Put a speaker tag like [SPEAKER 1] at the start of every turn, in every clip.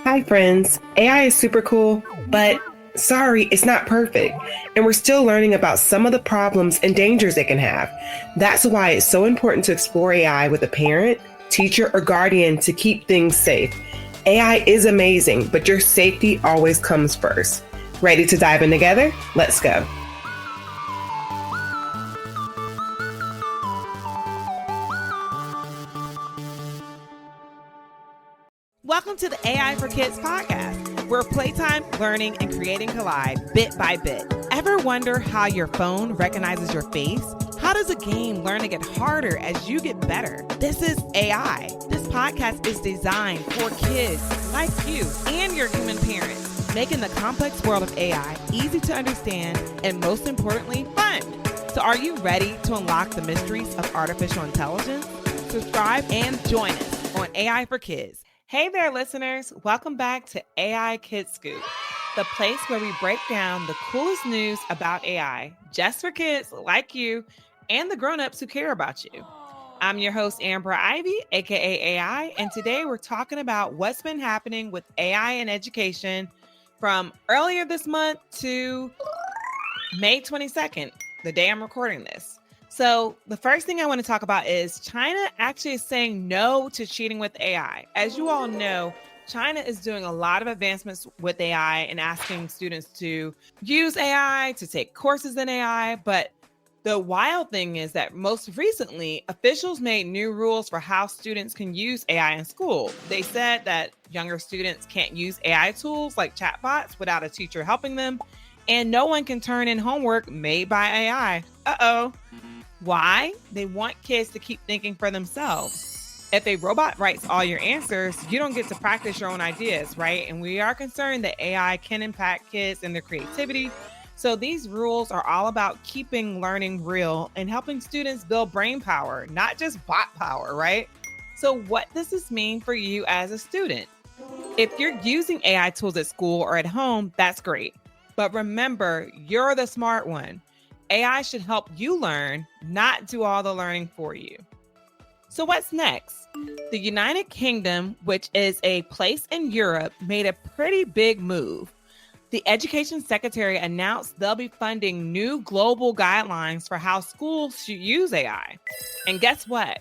[SPEAKER 1] Hi, friends. AI is super cool, but sorry, it's not perfect. And we're still learning about some of the problems and dangers it can have. That's why it's so important to explore AI with a parent, teacher, or guardian to keep things safe. AI is amazing, but your safety always comes first. Ready to dive in together? Let's go.
[SPEAKER 2] Welcome to the AI for Kids podcast, where playtime, learning, and creating collide bit by bit. Ever wonder how your phone recognizes your face? How does a game learn to get harder as you get better? This is AI. This podcast is designed for kids like you and your human parents, making the complex world of AI easy to understand and, most importantly, fun. So are you ready to unlock the mysteries of artificial intelligence? Subscribe and join us on AI for Kids. Hey there, listeners. Welcome back to AI Kids Scoop, the place where we break down the coolest news about AI, just for kids like you and the grown-ups who care about you. I'm your host, Amber Ivy, aka AI, and today we're talking about what's been happening with AI in education from earlier this month to May 22nd, the day I'm recording this. So the first thing I want to talk about is China actually is saying no to cheating with AI. As you all know, China is doing a lot of advancements with AI and asking students to use AI, to take courses in AI. But the wild thing is that most recently, officials made new rules for how students can use AI in school. They said that younger students can't use AI tools like chatbots without a teacher helping them, and no one can turn in homework made by AI. Uh-oh. Why? They want kids to keep thinking for themselves. If a robot writes all your answers, you don't get to practice your own ideas, right? And we are concerned that AI can impact kids and their creativity. So these rules are all about keeping learning real and helping students build brain power, not just bot power, right? So what does this mean for you as a student? If you're using AI tools at school or at home, that's great. But remember, you're the smart one. AI should help you learn, not do all the learning for you. So what's next? The United Kingdom, which is a place in Europe, made a pretty big move. The Education Secretary announced they'll be funding new global guidelines for how schools should use AI. And guess what?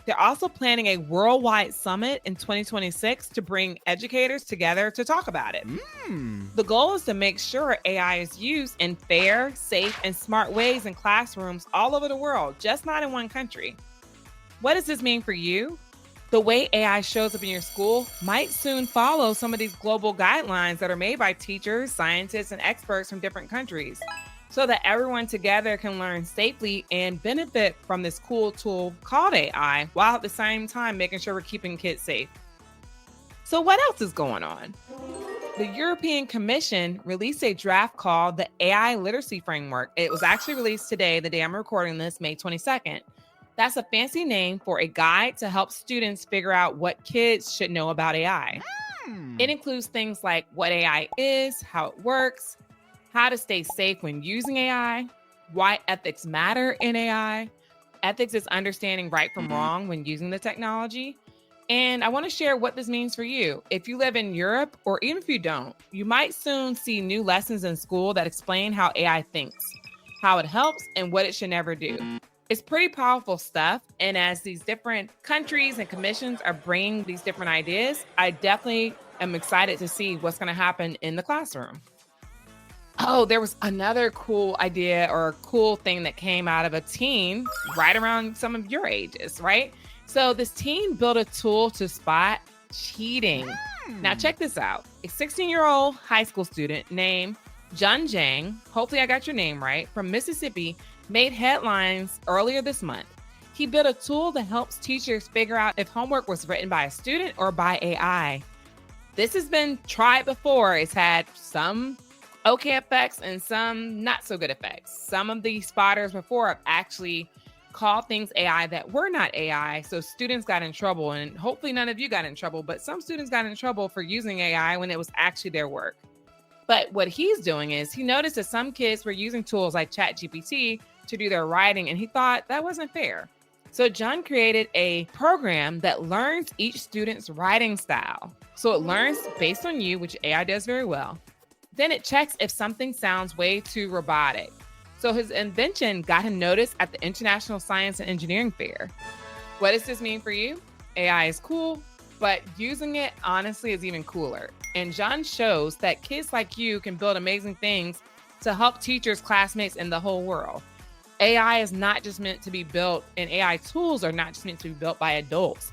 [SPEAKER 2] They're also planning a worldwide summit in 2026 to bring educators together to talk about it. The goal is to make sure AI is used in fair, safe, and smart ways in classrooms all over the world, just not in one country. What does this mean for you? The way AI shows up in your school might soon follow some of these global guidelines that are made by teachers, scientists, and experts from different countries, so that everyone together can learn safely and benefit from this cool tool called AI, while at the same time making sure we're keeping kids safe. So what else is going on? The European Commission released a draft called the AI Literacy Framework. It was actually released today, the day I'm recording this, May 22nd. That's a fancy name for a guide to help students figure out what kids should know about AI. It includes things like what AI is, how it works, how to stay safe when using AI, why ethics matter in AI. Ethics is understanding right from wrong when using the technology. And I want to share what this means for you. If you live in Europe, or even if you don't, you might soon see new lessons in school that explain how AI thinks, how it helps, and what it should never do. It's pretty powerful stuff. And as these different countries and commissions are bringing these different ideas, I definitely am excited to see what's going to happen in the classroom. Oh, there was another cool idea or cool thing that came out of a teen right around some of your ages, right? So this teen built a tool to spot cheating. Now check this out. A 16-year-old high school student named Jun Jang, hopefully I got your name right, from Mississippi, made headlines earlier this month. He built a tool that helps teachers figure out if homework was written by a student or by AI. This has been tried before. It's had some okay effects and some not so good effects. Some of the spotters before have actually called things AI that were not AI. So students got in trouble, and hopefully none of you got in trouble, but some students got in trouble for using AI when it was actually their work. But what he's doing is he noticed that some kids were using tools like ChatGPT to do their writing, and he thought that wasn't fair. So John created a program that learns each student's writing style. So it learns based on you, which AI does very well. Then it checks if something sounds way too robotic. So his invention got him noticed at the International Science and Engineering Fair. What does this mean for you? AI is cool, but using it honestly is even cooler. And John shows that kids like you can build amazing things to help teachers, classmates, and the whole world. AI is not just meant to be built, and AI tools are not just meant to be built by adults.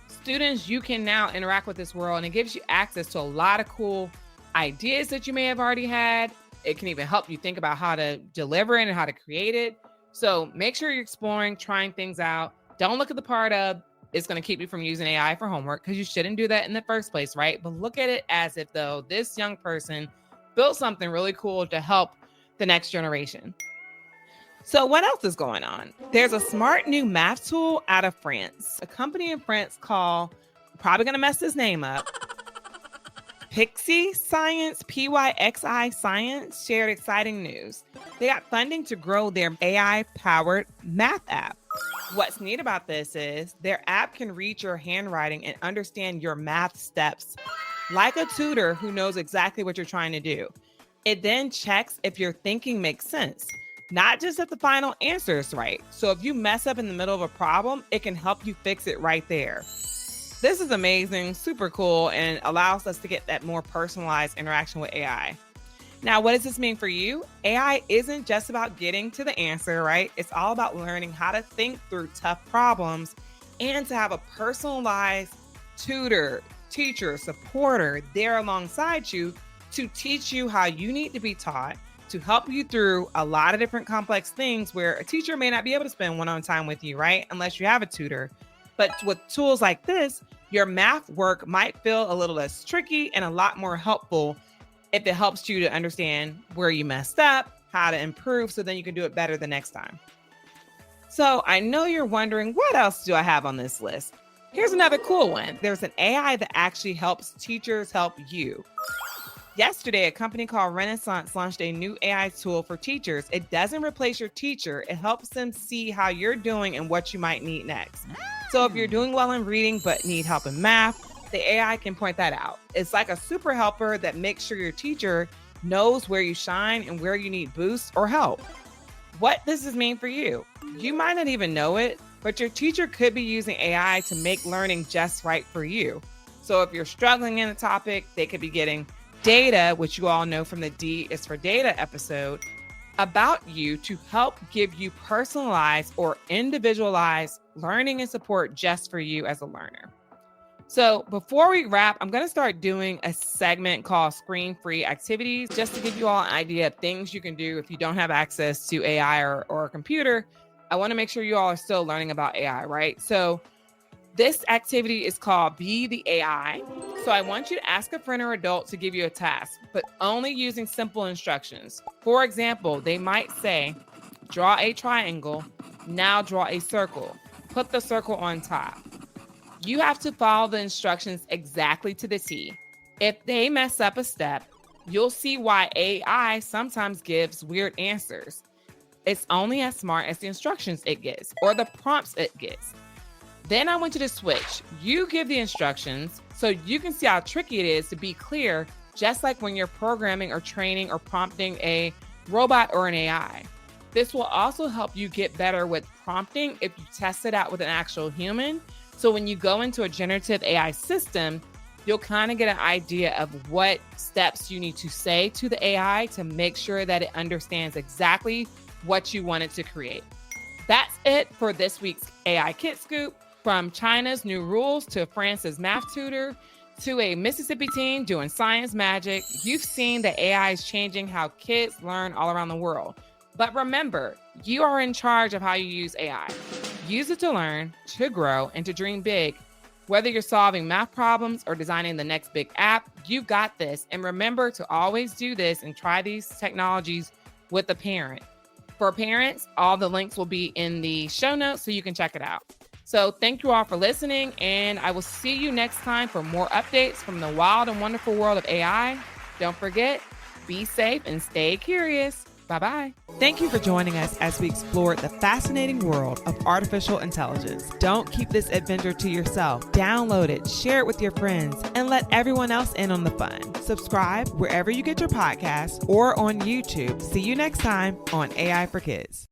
[SPEAKER 2] Students, you can now interact with this world, and it gives you access to a lot of cool ideas that you may have already had. It can even help you think about how to deliver it and how to create it. So make sure you're exploring, trying things out. Don't look at the part of it's going to keep you from using AI for homework, because you shouldn't do that in the first place, right? But look at it as if though this young person built something really cool to help the next generation. So what else is going on? There's a smart new math tool out of France. A company in France called, probably going to mess this name up, Pixie Science, Pyxi Science, shared exciting news. They got funding to grow their AI-powered math app. What's neat about this is their app can read your handwriting and understand your math steps like a tutor who knows exactly what you're trying to do. It then checks if your thinking makes sense, not just if the final answer is right. So if you mess up in the middle of a problem, it can help you fix it right there. This is amazing, super cool, and allows us to get that more personalized interaction with AI. Now, what does this mean for you? AI isn't just about getting to the answer, right? It's all about learning how to think through tough problems and to have a personalized tutor, teacher, supporter there alongside you to teach you how you need to be taught, to help you through a lot of different complex things where a teacher may not be able to spend one-on-one time with you, right? Unless you have a tutor. But with tools like this, your math work might feel a little less tricky and a lot more helpful if it helps you to understand where you messed up, how to improve, so then you can do it better the next time. So I know you're wondering, what else do I have on this list? Here's another cool one. There's an AI that actually helps teachers help you. Yesterday, a company called Renaissance launched a new AI tool for teachers. It doesn't replace your teacher. It helps them see how you're doing and what you might need next. So if you're doing well in reading but need help in math, the AI can point that out. It's like a super helper that makes sure your teacher knows where you shine and where you need boosts or help. What does this mean for you? You might not even know it, but your teacher could be using AI to make learning just right for you. So if you're struggling in a topic, they could be getting data, which you all know from the D is for data episode, about you to help give you personalized or individualized learning and support just for you as a learner. So before we wrap, I'm going to start doing a segment called Screen-Free Activities, just to give you all an idea of things you can do if you don't have access to AI or a computer. I want to make sure you all are still learning about AI, right? So this activity is called Be the AI. So I want you to ask a friend or adult to give you a task, but only using simple instructions. For example, they might say, draw a triangle, now draw a circle, put the circle on top. You have to follow the instructions exactly to the T. If they mess up a step, you'll see why AI sometimes gives weird answers. It's only as smart as the instructions it gives or the prompts it gives. Then I want you to switch. You give the instructions so you can see how tricky it is to be clear, just like when you're programming or training or prompting a robot or an AI. This will also help you get better with prompting if you test it out with an actual human. So when you go into a generative AI system, you'll kind of get an idea of what steps you need to say to the AI to make sure that it understands exactly what you want it to create. That's it for this week's AI Kid Scoop. From China's new rules to France's math tutor to a Mississippi teen doing science magic, you've seen that AI is changing how kids learn all around the world. But remember, you are in charge of how you use AI. Use it to learn, to grow, and to dream big. Whether you're solving math problems or designing the next big app, you've got this. And remember to always do this and try these technologies with a parent. For parents, all the links will be in the show notes so you can check it out. So thank you all for listening, and I will see you next time for more updates from the wild and wonderful world of AI. Don't forget, be safe and stay curious. Bye-bye. Thank you for joining us as we explored the fascinating world of artificial intelligence. Don't keep this adventure to yourself. Download it, share it with your friends, and let everyone else in on the fun. Subscribe wherever you get your podcasts or on YouTube. See you next time on AI for Kids.